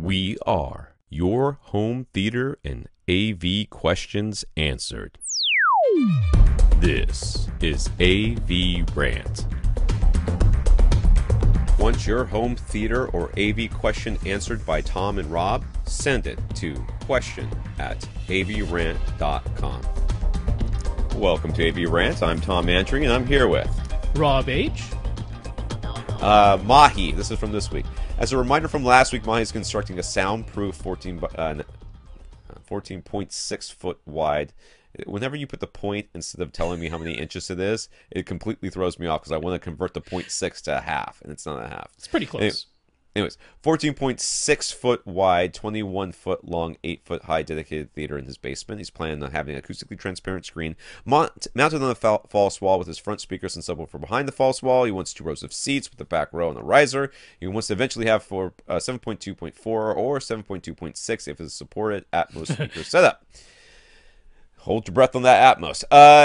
We are your home theater and AV questions answered. This is AV Rant. Want your home theater or AV question answered by Tom and Rob? Send it to question@avrant.com. Welcome to AV Rant. I'm Tom Antry, and I'm here with Rob H. Mahi. This is from this week. As a reminder from last week, Mahi is constructing a soundproof 14.6 foot wide. Whenever you put the point instead of telling me how many inches it is, it completely throws me off because I want to convert the 0.6 to a half, and it's not a half. It's pretty close. Anyways, 14.6 foot wide, 21 foot long, 8 foot high dedicated theater in his basement. He's planning on having an acoustically transparent screen mounted on the false wall with his front speakers and subwoofer behind the false wall. He wants 2 rows of seats with the back row and a riser. He wants to eventually have for 7.2.4 or 7.2.6 if it's supported Atmos speaker setup. Hold your breath on that Atmos.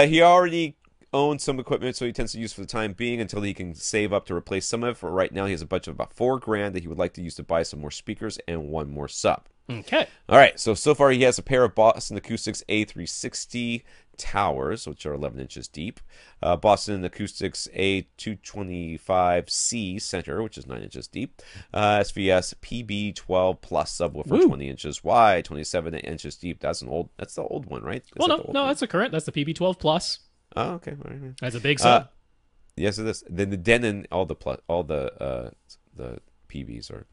He already owns some equipment, so he tends to use for the time being until he can save up to replace some of it. For right now, he has a budget of about $4,000 that he would like to use to buy some more speakers and one more sub. Okay. All right. So far, he has a pair of Boston Acoustics A360 towers, which are 11 inches deep. Boston Acoustics A225C center, which is 9 inches deep. SVS PB12 plus subwoofer, 20 inches wide, 27 inches deep. That's the old one, right? That's the current. That's the PB12 plus. Oh, okay. All right. That's a big sub. Yes, it is. Then the Denon, all the PBs are.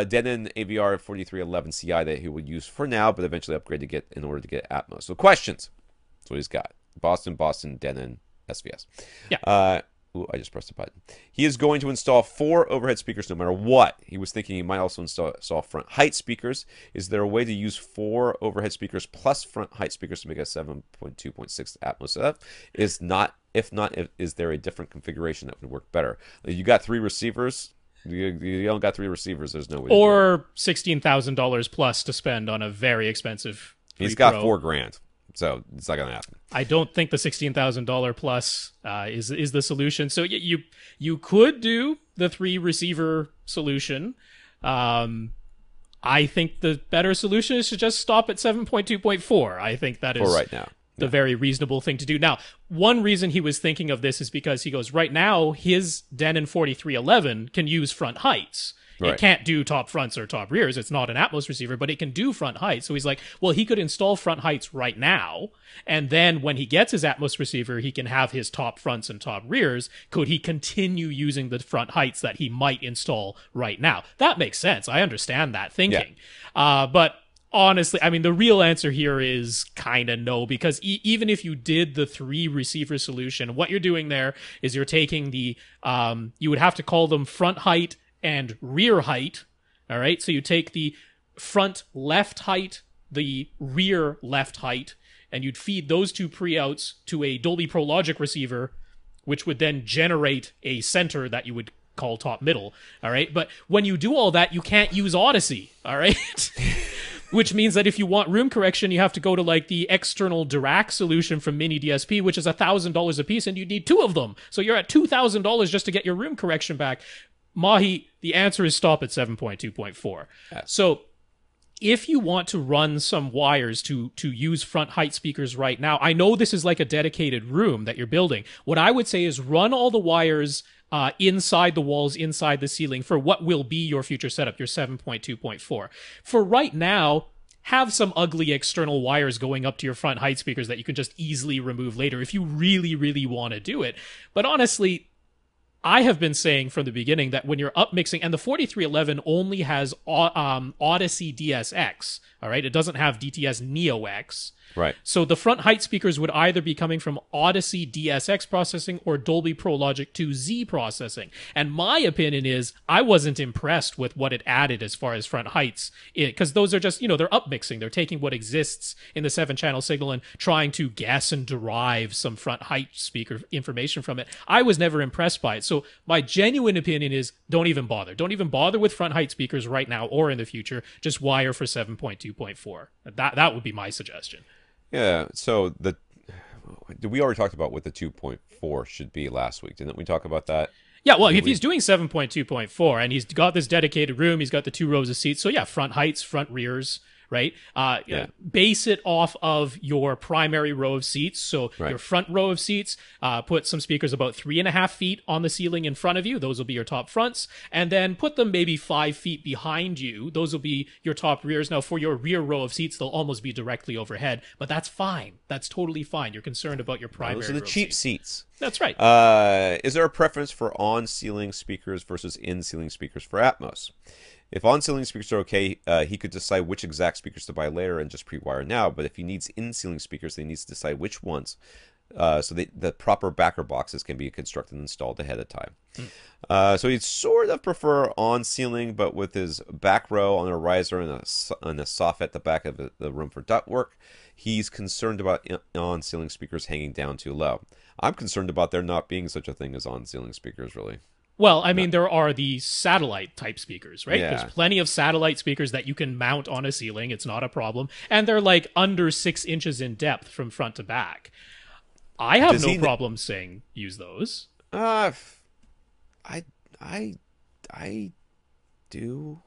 Denon AVR 4311 Ci that he would use for now, but eventually upgrade in order to get Atmos. So questions. That's what he's got. Boston, Denon, SVS. Yeah. I just pressed a button. He is going to install 4 overhead speakers no matter what. He was thinking he might also install front height speakers. Is there a way to use 4 overhead speakers plus front height speakers to make a 7.2.6 Atmos setup? If not, is there a different configuration that would work better? You got 3 receivers. You don't got 3 receivers. There's no way. Or $16,000 plus to spend on a very expensive. He's got $4,000. So it's not going to happen. I don't think the $16,000 plus is the solution. So you could do the 3 receiver solution. I think the better solution is to just stop at 7.2.4. I think that is for right now the very reasonable thing to do. Now, one reason he was thinking of this is because he goes, right now his Denon 4311 can use front heights. It can't do top fronts or top rears. It's not an Atmos receiver, but it can do front heights. So he's like, well, he could install front heights right now. And then when he gets his Atmos receiver, he can have his top fronts and top rears. Could he continue using the front heights that he might install right now? That makes sense. I understand that thinking. Yeah. But honestly, I mean, the real answer here is kind of no, because even if you did the 3 receiver solution, what you're doing there is you're taking the, you would have to call them front height and rear height. All right. So you take the front left height, the rear left height, and you'd feed those 2 pre-outs to a Dolby Pro Logic receiver, which would then generate a center that you would call top middle. All right. But when you do all that, you can't use Odyssey. All right. Which means that if you want room correction, you have to go to like the external Dirac solution from Mini DSP, which is $1,000 a piece, and you need 2 of them. So you're at $2,000 just to get your room correction back. Mahi, the answer is stop at 7.2.4. So if you want to run some wires to use front height speakers right now, I know this is like a dedicated room that you're building. What I would say is run all the wires inside the walls, inside the ceiling for what will be your future setup, your 7.2.4. For right now, have some ugly external wires going up to your front height speakers that you can just easily remove later if you really, really want to do it. But honestly, I have been saying from the beginning that when you're up mixing, and the 4311 only has Odyssey DSX, all right? It doesn't have DTS Neo X. Right. So the front height speakers would either be coming from Odyssey DSX processing or Dolby Pro Logic 2Z processing. And my opinion is I wasn't impressed with what it added as far as front heights, because those are just, they're upmixing. They're taking what exists in the 7-channel signal and trying to guess and derive some front height speaker information from it. I was never impressed by it. So my genuine opinion is don't even bother. Don't even bother with front height speakers right now or in the future. Just wire for 7.2.4. That would be my suggestion. Yeah, so we already talked about what the 2.4 should be last week, didn't we talk about that? Yeah, well, if he's doing 7.2.4 and he's got this dedicated room, he's got the 2 rows of seats. So yeah, front heights, front rears, right? Base it off of your primary row of seats. So your front row of seats, put some speakers about 3.5 feet on the ceiling in front of you. Those will be your top fronts. And then put them maybe 5 feet behind you. Those will be your top rears. Now, for your rear row of seats, they'll almost be directly overhead, but that's fine. That's totally fine. You're concerned about your primary Those are the row cheap seats. That's right. Is there a preference for on-ceiling speakers versus in-ceiling speakers for Atmos? If on-ceiling speakers are okay, he could decide which exact speakers to buy later and just pre-wire now. But if he needs in-ceiling speakers, he needs to decide which ones, so the proper backer boxes can be constructed and installed ahead of time. So he'd sort of prefer on-ceiling, but with his back row on a riser and a soffit at the back of the room for ductwork, he's concerned about on-ceiling speakers hanging down too low. I'm concerned about there not being such a thing as on-ceiling speakers, really. Well, I mean, there are the satellite type speakers, right? Yeah. There's plenty of satellite speakers that you can mount on a ceiling. It's not a problem. And they're like under 6 inches in depth from front to back. I have no problem saying use those. I do.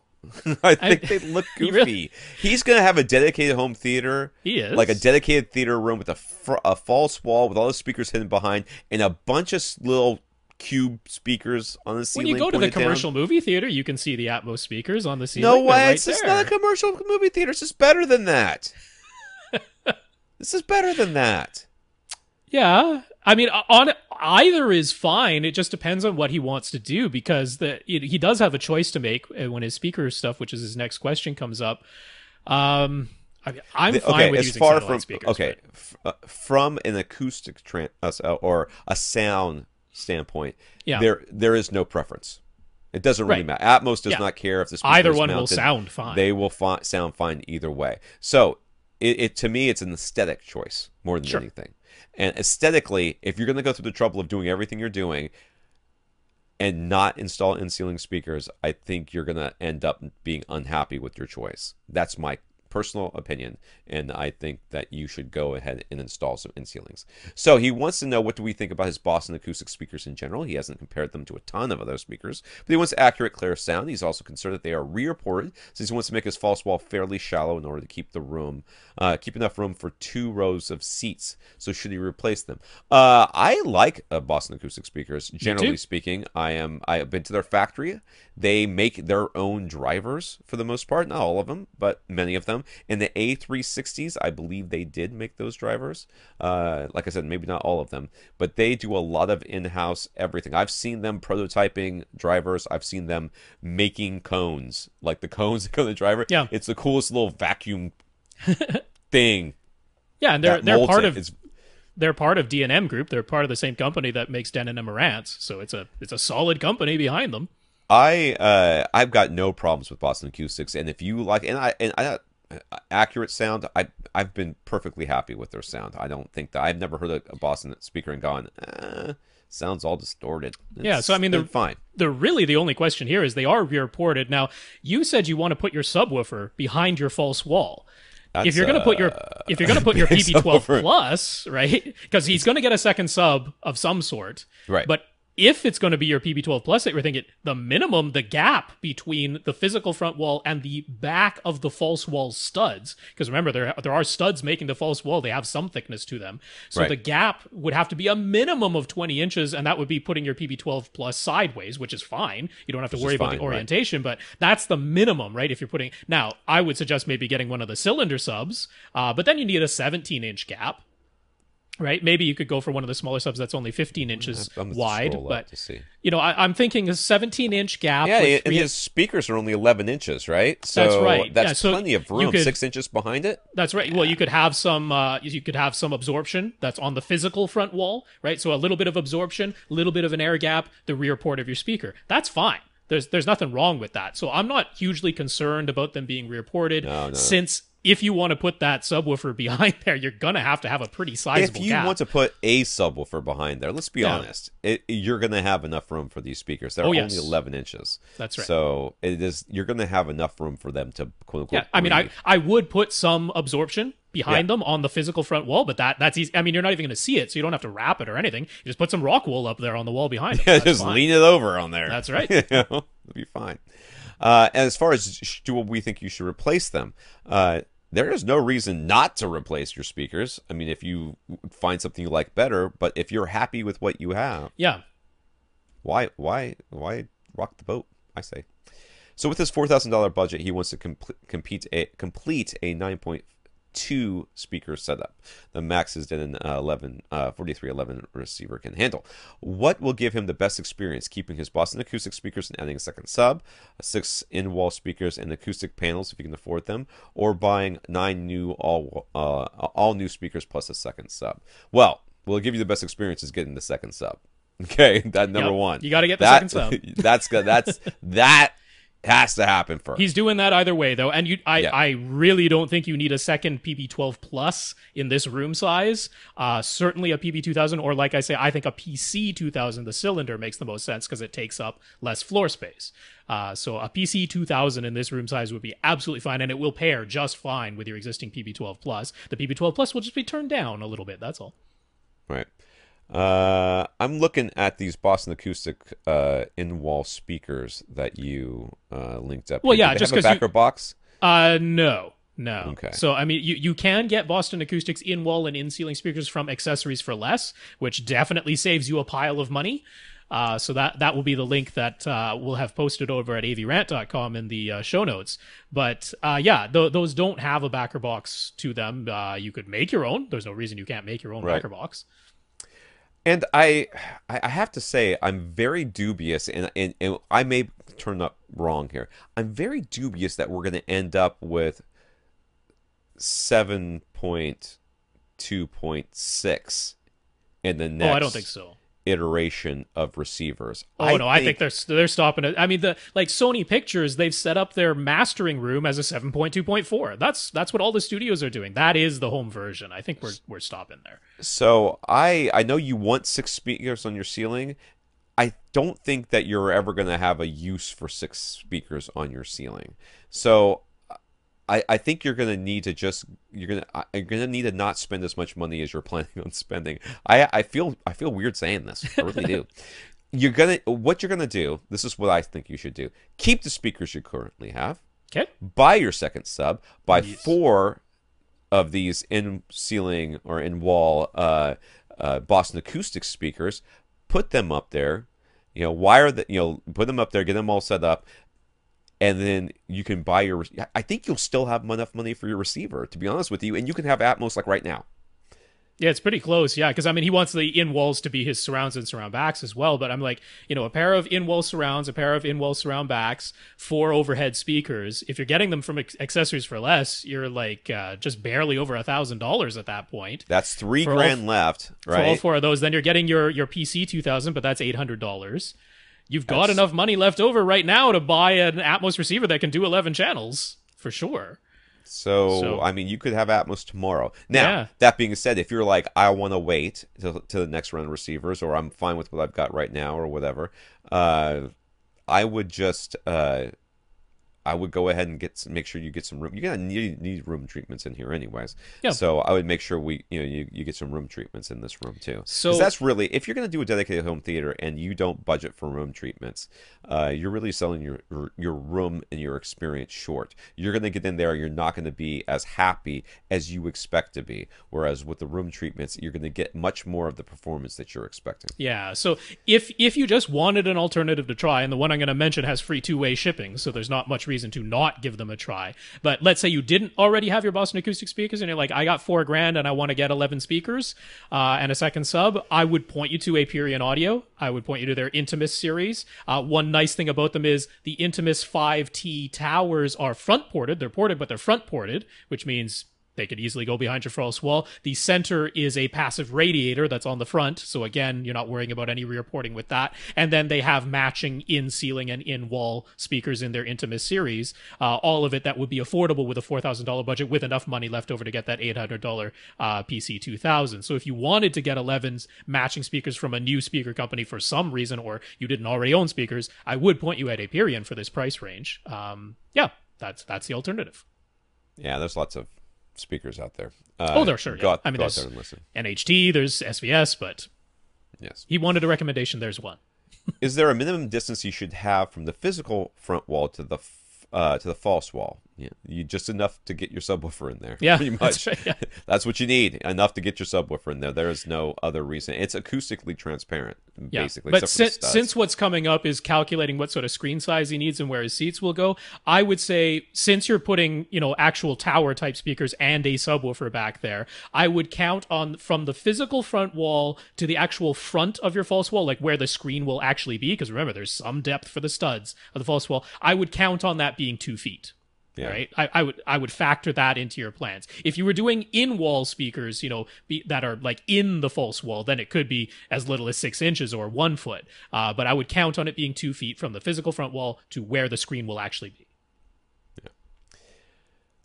I think they look goofy. Really? He's going to have a dedicated home theater. He is. Like a dedicated theater room with a false wall with all the speakers hidden behind and a bunch of little cube speakers on the ceiling. When you go to the commercial movie theater, you can see the Atmos speakers on the ceiling. No way. Right, it's not a commercial movie theater. It's just better than that. This is better than that. Yeah. I mean, on either is fine. It just depends on what he wants to do, because he does have a choice to make when his speaker stuff, which is his next question, comes up. I'm fine with using satellite speakers. Okay, from an acoustic or a sound standpoint, there is no preference. It doesn't really matter. Atmos does not care if the speaker either is one mounted. will sound fine. They will sound fine either way. So to me, it's an aesthetic choice more than anything. And aesthetically, if you're going to go through the trouble of doing everything you're doing and not install in-ceiling speakers, I think you're going to end up being unhappy with your choice. That's my personal opinion, and I think that you should go ahead and install some in-ceilings. So he wants to know, what do we think about his Boston acoustic speakers in general? He hasn't compared them to a ton of other speakers, but he wants accurate, clear sound. He's also concerned that they are rear-ported, since he wants to make his false wall fairly shallow in order to keep keep enough room for 2 rows of seats. So should he replace them? I like Boston acoustic speakers. Generally speaking, I've been to their factory. They make their own drivers for the most part, not all of them, but many of them. In the A360s, I believe they did make those drivers. Like I said, maybe not all of them, but they do a lot of in-house everything. I've seen them prototyping drivers. I've seen them making cones, like the cones that go to the driver. Yeah. It's the coolest little vacuum thing. Yeah, and they're part of they're part of D&M Group. They're part of the same company that makes Denon and Marantz. So it's a solid company behind them. I've got no problems with Boston Acoustics, and if you like, and I accurate sound, I've been perfectly happy with their sound. I don't think that I've never heard a Boston speaker and gone, sounds all distorted. So I mean, they're fine. They're really, the only question here is they are rear ported. Now, you said you want to put your subwoofer behind your false wall. If you're going to put your PB12 Plus, right? Because he's going to get a second sub of some sort, right? But if it's going to be your PB12 Plus that we're thinking, the minimum, the gap between the physical front wall and the back of the false wall studs, because remember, there are studs making the false wall, they have some thickness to them. So the gap would have to be a minimum of 20 inches, and that would be putting your PB12 Plus sideways, which is fine. You don't have to worry about the orientation, but that's the minimum, right? If you're putting... Now, I would suggest maybe getting one of the cylinder subs, but then you need a 17-inch gap. Right, maybe you could go for one of the smaller subs that's only 15 inches wide, but I'm thinking a 17-inch gap. Yeah, and his speakers are only 11 inches, right? So that's right. That's plenty of room. 6 inches behind it. That's right. Well, you could have some. You could have some absorption that's on the physical front wall, right? So a little bit of absorption, a little bit of an air gap, the rear port of your speaker. That's fine. There's nothing wrong with that. So I'm not hugely concerned about them being rear ported, since if you want to put that subwoofer behind there, you're gonna have to have a pretty sizable If you gap. want to put a subwoofer behind there, let's be honest, you're going to have enough room for these speakers. They're only 11 inches. That's right. So you're going to have enough room for them to quote unquote. Yeah, I mean, I would put some absorption behind them on the physical front wall, but that's easy. I mean, you're not even going to see it, so you don't have to wrap it or anything. You just put some rock wool up there on the wall behind it. Yeah, just lean it over on there. That's right. It'll be fine. And as far as do we think you should replace them, there is no reason not to replace your speakers. I mean, if you find something you like better, but if you're happy with what you have, yeah, why rock the boat? I say. So with his $4,000 budget, he wants to complete a 9.2 speaker setup. The max is an 4311 receiver can handle. What will give him the best experience? Keeping his Boston Acoustic speakers and adding a second sub, 6 in-wall speakers and acoustic panels if you can afford them, or buying 9 new all new speakers plus a second sub. Well, will give you the best experience is getting the second sub. Okay, that number one. You got to get the second sub. That's good. That has to happen first. He's doing that either way, though, and I really don't think you need a second PB12 Plus in this room size. Certainly a PB2000, or like I say, I think a PC2000, the cylinder, makes the most sense because it takes up less floor space. So a PC2000 in this room size would be absolutely fine, and it will pair just fine with your existing PB12 Plus. The PB12 Plus will just be turned down a little bit, that's all. Right. I'm looking at these Boston Acoustic in-wall speakers that you linked up. Well, here. yeah, Do they just have a because backer box. No. Okay. So I mean, you can get Boston Acoustics in-wall and in-ceiling speakers from Accessories for Less, which definitely saves you a pile of money. So that will be the link that we'll have posted over at avrant.com in the show notes. But those don't have a backer box to them. You could make your own. There's no reason you can't make your own backer box. And I have to say, I'm very dubious, and I may turn up wrong here. I'm very dubious that we're going to end up with 7.2.6 in the next. Oh, I don't think so. Iteration of receivers. I think they're stopping it. I mean, like Sony Pictures, they've set up their mastering room as a 7.2.4. That's what all the studios are doing. That is the home version. I think we're stopping there. So I know you want 6 speakers on your ceiling. I don't think that you're ever going to have a use for 6 speakers on your ceiling. So I think you're going to need to need to not spend as much money as you're planning on spending. I feel weird saying this. I really do. What you're gonna do. This is what I think you should do. Keep the speakers you currently have. Okay. Buy your second sub. Buy 4 of these in-ceiling or in-wall Boston Acoustic speakers. Put them up there. Put them up there. Get them all set up. And then you can buy your. I think you'll still have enough money for your receiver, to be honest with you, and you can have Atmos like right now. Yeah, it's pretty close. Yeah, because I mean, he wants the in-walls to be his surrounds and surround backs as well. But I'm like, a pair of in-wall surrounds, a pair of in-wall surround backs, 4 overhead speakers. If you're getting them from Accessories for Less, you're like just barely over $1,000 at that point. That's $3,000 left, right? For all 4 of those, then you're getting your PC 2000, but that's $800. You've got enough money left over right now to buy an Atmos receiver that can do 11 channels, for sure. So I mean, you could have Atmos tomorrow. Now, that being said, if you're like, I want to wait to the next round of receivers, or I'm fine with what I've got right now, or whatever, I would just... I would go ahead and make sure you get some room. You're gonna need room treatments in here, anyways. Yeah. So I would make sure you get some room treatments in this room too. So that's really, if you're gonna do a dedicated home theater and you don't budget for room treatments, you're really selling your room and your experience short. You're gonna get in there, you're not gonna be as happy as you expect to be. Whereas with the room treatments, you're gonna get much more of the performance that you're expecting. Yeah. So if you just wanted an alternative to try, and the one I'm gonna mention has free 2-way shipping, so there's not much reason to not give them a try. But let's say you didn't already have your Boston Acoustic speakers and you're like, I got $4,000 and I want to get 11 speakers and a second sub. I would point you to Aperion Audio. I would point you to their Intimus series. One nice thing about them is the Intimus 5T towers are front ported. They're ported, but they're front ported, which means They could easily go behind your false wall. The center is a passive radiator that's on the front. So again, you're not worrying about any reporting with that. And then they have matching in-ceiling and in-wall speakers in their Intimus series. All of it that would be affordable with a $4,000 budget with enough money left over to get that $800 PC2000. So if you wanted to get 11's matching speakers from a new speaker company for some reason, or you didn't already own speakers, I would point you at Hyperion for this price range. Yeah, that's the alternative. Yeah, there's lots of speakers out there. There's sure. Yeah. I mean, there's NHT, there's SVS, but yes, he wanted a recommendation. There's one. Is there a minimum distance you should have from the physical front wall to the false wall? Yeah, you just enough to get your subwoofer in there. Yeah, pretty much. That's right, yeah. That's what you need, enough to get your subwoofer in there. There is no other reason. It's acoustically transparent, basically. But since what's coming up is calculating what sort of screen size he needs and where his seats will go, I would say since you're putting, actual tower type speakers and a subwoofer back there, I would count on from the physical front wall to the actual front of your false wall, like where the screen will actually be. Because remember, there's some depth for the studs of the false wall. I would count on that being 2 feet. Yeah. Right, I would factor that into your plans. If you were doing in-wall speakers, that are like in the false wall, then it could be as little as 6 inches or 1 foot. But I would count on it being 2 feet from the physical front wall to where the screen will actually be. Yeah.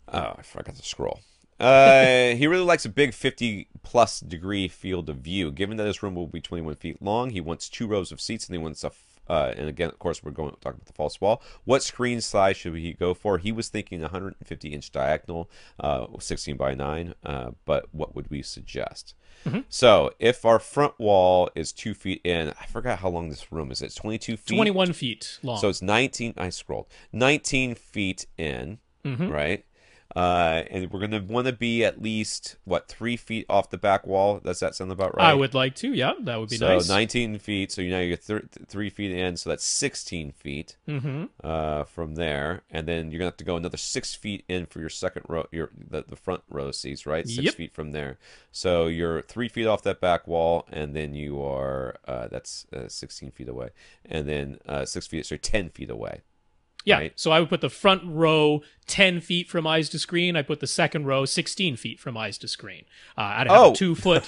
Oh, I forgot to scroll. He really likes a big 50+ degree field of view. Given that his room will be 21 feet long, he wants 2 rows of seats, and he wants and again, of course, we're talking about the false wall. What screen size should he go for? He was thinking 150-inch diagonal, 16 by 9. But what would we suggest? Mm-hmm. So if our front wall is 2 feet in, I forgot how long this room is. It's 22 feet? 21 feet long. So it's 19. I scrolled. 19 feet in, right? And we're going to want to be at least, 3 feet off the back wall? Does that sound about right? I would like to, yeah. That would be nice. So 19 feet. So now you get 3 feet in. So that's 16 feet from there. And then you're going to have to go another 6 feet in for your second row, the front row seats, right? 6 feet from there. So you're 3 feet off that back wall, and then you are, that's 16 feet away. And then 6 feet, so you're 10 feet away. Yeah, right? So I would put the front row 10 feet from eyes to screen. I put the second row 16 feet from eyes to screen. I'd have a 2 foot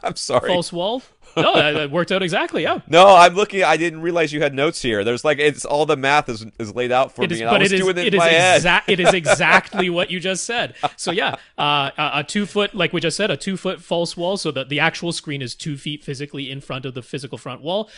I'm sorry. false wall. No, that worked out exactly, yeah. No, I'm looking. I didn't realize you had notes here. There's it's all the math is laid out for me, and I was doing it in my head. It is exactly what you just said. So yeah, a 2 foot, like we just said, a 2 foot false wall, so that the actual screen is 2 feet physically in front of the physical front wall,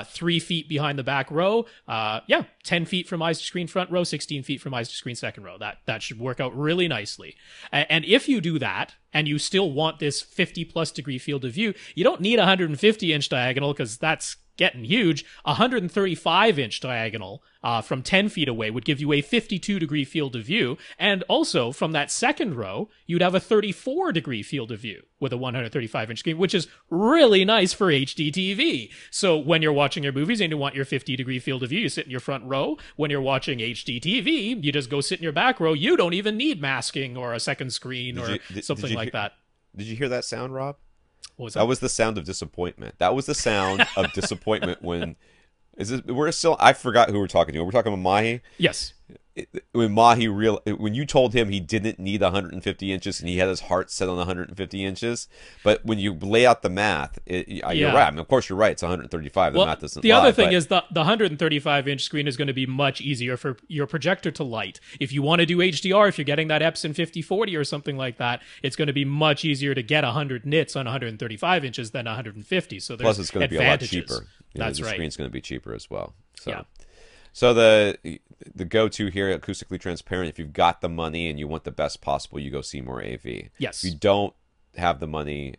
3 feet behind the back row, 10 feet from eyes to screen front row, 16 feet from eyes to screen second row. That should work out really nicely. And if you do that, and you still want this 50+ degree field of view, you don't need a 150-inch diagonal because that's getting huge. 135-inch diagonal from 10 feet away would give you a 52-degree field of view. And also, from that second row, you'd have a 34-degree field of view with a 135-inch screen, which is really nice for HD TV. So when you're watching your movies and you want your 50-degree field of view, you sit in your front row. When you're watching HD TV, you just go sit in your back row. You don't even need masking or a second screen or something like that. Did you hear that sound, Rob? What was that? That was the sound of disappointment. That was the sound of disappointment when... We're still... I forgot who we're talking to. We're talking about Mahi? Yes. When Mahi when you told him he didn't need 150 inches and he had his heart set on 150 inches, but when you lay out the math, you're right. I mean, of course, you're right. It's 135. The math doesn't. The other thing is the 135-inch screen is going to be much easier for your projector to light. If you want to do HDR, if you're getting that Epson 5040 or something like that, it's going to be much easier to get 100 nits on 135 inches than 150. So there's plus it's going to be a lot cheaper. That's right. The screen's going to be cheaper as well. So. Yeah. So the go-to here, acoustically transparent, if you've got the money and you want the best possible, you go Seymour AV. Yes. If you don't have the money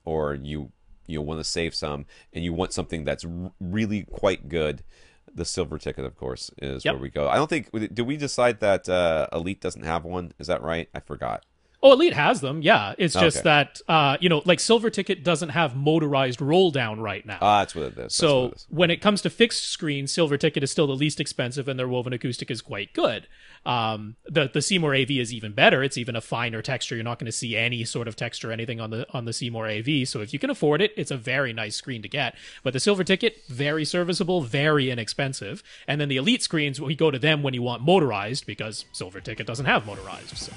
or you want to save some and you want something that's really quite good, the silver ticket, of course, is where we go. I don't think... Did we decide that Elite doesn't have one? Is that right? I forgot. Oh, Elite has them, yeah. It's just that, like Silver Ticket doesn't have motorized roll down right now. That's what it is. So when it comes to fixed screen, Silver Ticket is still the least expensive and their woven acoustic is quite good. The Seymour AV is even better. It's even a finer texture. You're not going to see any sort of texture or anything on the Seymour AV. So if you can afford it, it's a very nice screen to get. But the Silver Ticket, very serviceable, very inexpensive. And then the Elite screens, we go to them when you want motorized because Silver Ticket doesn't have motorized. So.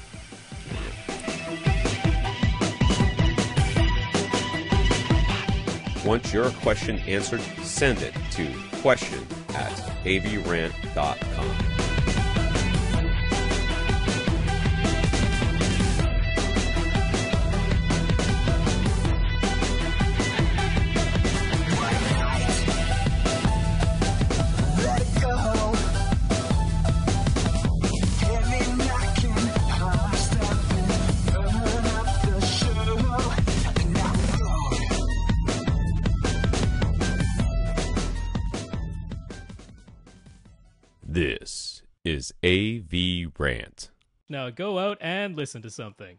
Want your question answered? Send it to question@avrant.com. This is AV Rant. Now go out and listen to something.